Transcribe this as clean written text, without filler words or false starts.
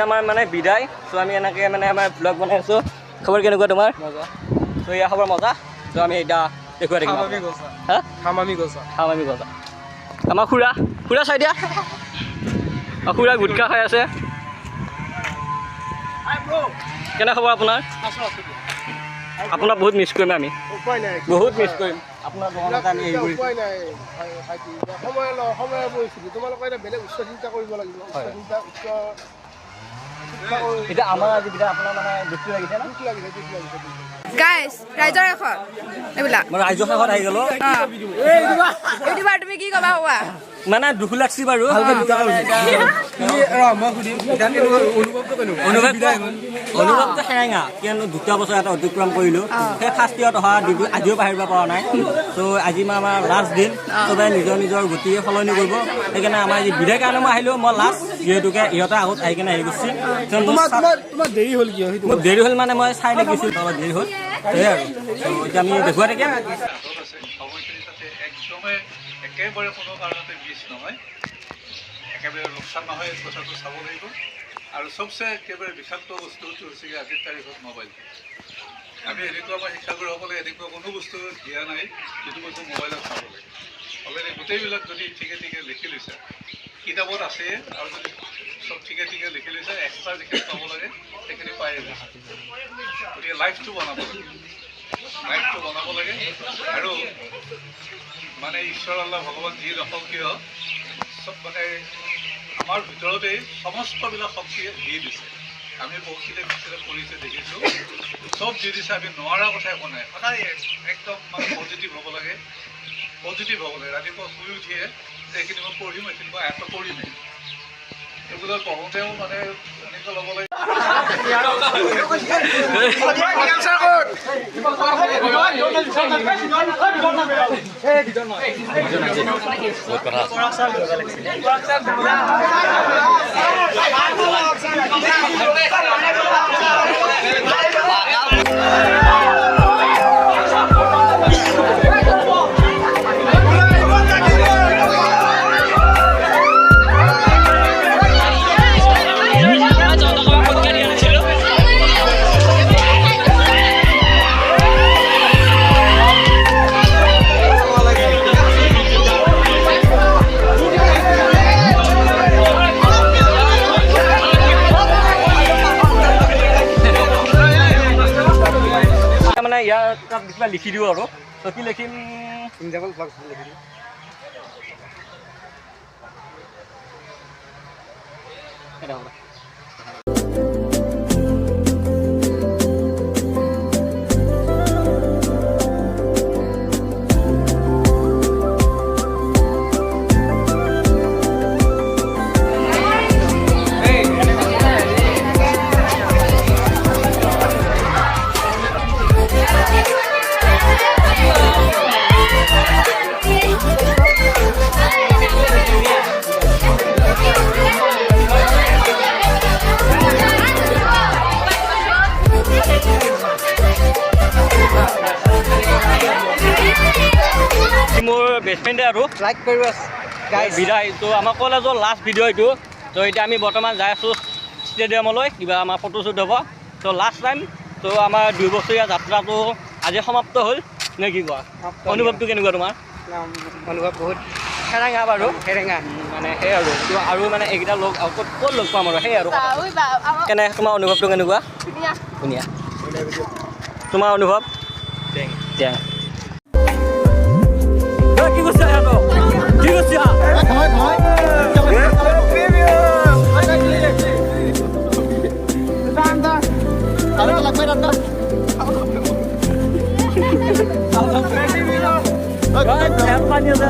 আমাৰ মানে বিদায় তো আমি এনেকৈ মানে আমাৰ ব্লগ বনাই আছোঁ খবৰ কেনেকুৱা তোমাৰ তো এয়া খবৰ মজা তো আমি এতিয়া দেখুৱাই থাকিম হামামি গছা আমাৰ খুৰা চাই দিয়া খুৰা গুটখা খাই আছে কেনে খবৰ আপোনাৰ আপোনাক বহুত মিছ কৰিম আমি বহুত মিছ কৰিম আপোনাৰ দোকানতে আমি হেৰি কৰিম এতিয়া আমাৰ আজি বিদায় আপোনাৰ মানে দুখটো লাগিছে না গাইজ ৰাইজৰ এখন এইবিলাক মই ৰাইজৰ শেষত আহি গ'লো ইউটিউবাৰ তুমি কি ক'বা কোৱা মানে দুখ লাগছি বাৰু অনুভৱটো সেৰেঙা কিয়নো 2টা বছৰ এটা অতিক্ৰম কৰিলোঁ সেই ফাৰ্ষ্ট ইয়াৰত অহা আজিও পাহৰিব পৰা নাই ত' আজি আমাৰ লাষ্ট দিন চবে নিজৰ গতিয়ে সলনি কৰিব সেইকাৰণে আমাৰ আজি বিদায় কাৰণে মই আহিলোঁ মই লাষ্ট যিহেতুকে ইহঁতে আগত আহি কিনে আহি গৈছে দেৰি হ'ল কি মোৰ দেৰি হ'ল মানে মই চাই লাগিছিল অলপ দেৰি হ'ল সেয়াই আৰু এতিয়া আমি দেখুৱাই থাকিম একেবাৰে কোনো কাৰণতে মিছ নহয় একেবাৰে লোকচান নহয় কথাটো চাব লাগিব আৰু চবচে একেবাৰে বিষাক্ত বস্তুটো হৈছে আজিৰ তাৰিখত মোবাইল আমি এনেকুৱা আমাৰ শিক্ষাগুৰুসকলে এনেকুৱা কোনো বস্তু দিয়া নাই যিটো বস্তু মোবাইলত চাব লাগে অলৰেডি গোটেইবিলাক যদি ঠিকে লিখি লৈছে কিতাপত আছে আৰু যদি চব ঠিকে লিখি লৈছে এক্সট্ৰা যিখিনি পাব লাগে সেইখিনি পাই গৈছে গতিকে লাইফটো বনাব লাগে আৰু মানে ঈশ্বৰ আল্লাহ ভগৱান যি ৰখক কিয় চব মানে আমাৰ ভিতৰতেই সমস্তবিলাক শক্তি দি দিছে আমি বহুতখিনি ভিতৰত কৰিছে দেখিছোঁ চব দি দিছে আমি নোৱাৰা কথা একো নাই সদায় একদম মানে পজিটিভ হ'ব লাগে ৰাতিপুৱা শুই উঠিয়ে এইখিনি মই পঢ়িম এইখিনি মই আয়ত্ব কৰিমেই এইবিলাক পঢ়োঁতেও মানে এনেকৈ ল'ব লাগে মানে ইয়াৰ তাত কিবা লিখি দিওঁ আৰু তো কি লিখিম মোৰ বেষ্ট ফ্ৰেণ্ডে আৰু লাইক কৰিব বিদায় তো আমাৰ কলেজৰ লাষ্ট ভিডিঅ' এইটো তো এতিয়া আমি বৰ্তমান যাই আছোঁ ষ্টেডিয়ামলৈ কিবা আমাৰ ফটোশ্বুট হ'ব তো লাষ্ট টাইম তো আমাৰ 2 বছৰীয়া যাত্ৰাটো আজি সমাপ্ত হ'ল নে কি কোৱা অনুভৱটো কেনেকুৱা তোমাৰ অনুভৱ বহুত সেৰেঙা বাৰু মানে সেই আৰু মানে এইকেইটা লগ ক'ত লগ পাম আৰু সেই আৰু কেনে তোমাৰ অনুভৱটো কেনেকুৱা ধুনীয়া তোমাৰ অনুভৱ টেং কি কৈছা সিহঁতক কি কৈছা পানী আছে